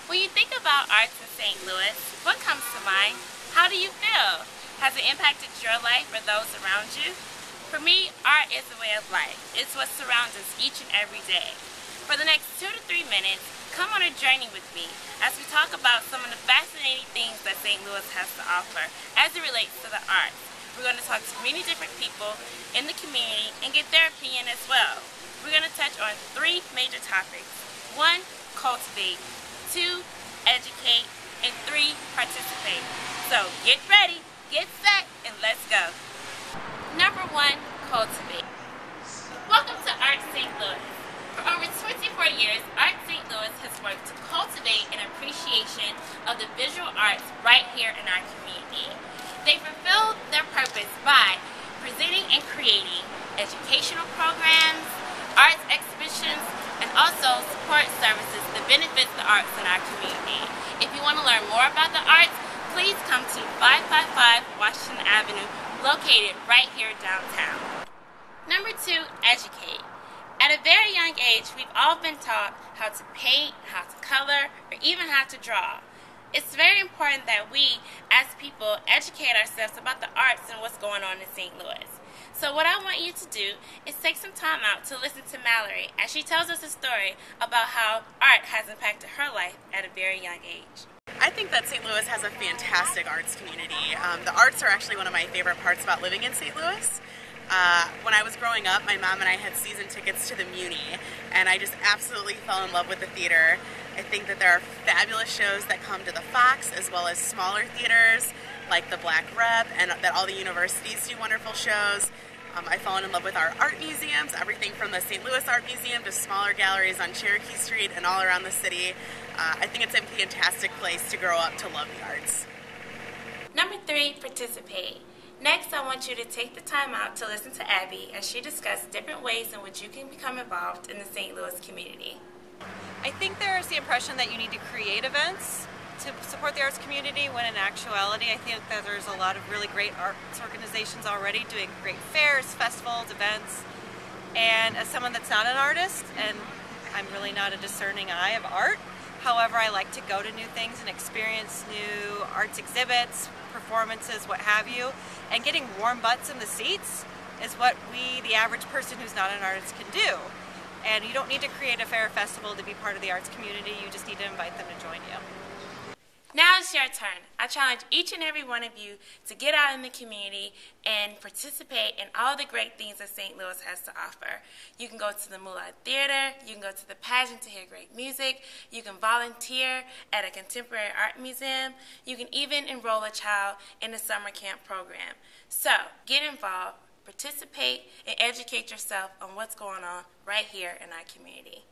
When you think about arts in St. Louis, what comes to mind? How do you feel? Has it impacted your life or those around you? For me, art is a way of life. It's what surrounds us each and every day. For the next 2 to 3 minutes, come on a journey with me as we talk about some of the fascinating things that St. Louis has to offer as it relates to the arts. We're going to talk to many different people in the community and get their opinion as well. We're going to touch on 3 major topics. 1, cultivate. 2, educate. And 3, participate. So get ready, get set, and let's go. Number 1, cultivate. Welcome to Art St. Louis. For over 24 years, Art St. Louis has worked to cultivate an appreciation of the visual arts right here in our community. They fulfill their purpose by presenting and creating educational programs, arts exhibitions, and also support services that benefit the arts in our community. If you want to learn more about the arts, please come to 555 Washington Avenue, located right here downtown. Number 2, educate. At a very young age, we've all been taught how to paint, how to color, or even how to draw. It's very important that we, as people, educate ourselves about the arts and what's going on in St. Louis. So what I want you to do is take some time out to listen to Mallory as she tells us a story about how art has impacted her life at a very young age. I think that St. Louis has a fantastic arts community. The arts are actually one of my favorite parts about living in St. Louis. When I was growing up, my mom and I had season tickets to the Muni, and I just absolutely fell in love with the theater. I think that there are fabulous shows that come to the Fox, as well as smaller theaters like the Black Rep, and that all the universities do wonderful shows. I've fallen in love with our art museums, everything from the St. Louis Art Museum to smaller galleries on Cherokee Street and all around the city. I think it's a fantastic place to grow up to love the arts. Number 3, participate. Next, I want you to take the time out to listen to Abby as she discusses different ways in which you can become involved in the St. Louis community. I think there's the impression that you need to create events to support the arts community, when in actuality I think that there's a lot of really great arts organizations already doing great fairs, festivals, events. And as someone that's not an artist, and I'm really not a discerning eye of art, however, I like to go to new things and experience new arts exhibits, performances, what have you, and getting warm butts in the seats is what we, the average person who's not an artist, can do. And you don't need to create a fair or festival to be part of the arts community, you just need to invite them to join you. Now it's your turn. I challenge each and every one of you to get out in the community and participate in all the great things that St. Louis has to offer. You can go to the Moulin Theater, you can go to the pageant to hear great music, you can volunteer at a contemporary art museum, you can even enroll a child in a summer camp program. So, get involved, participate, and educate yourself on what's going on right here in our community.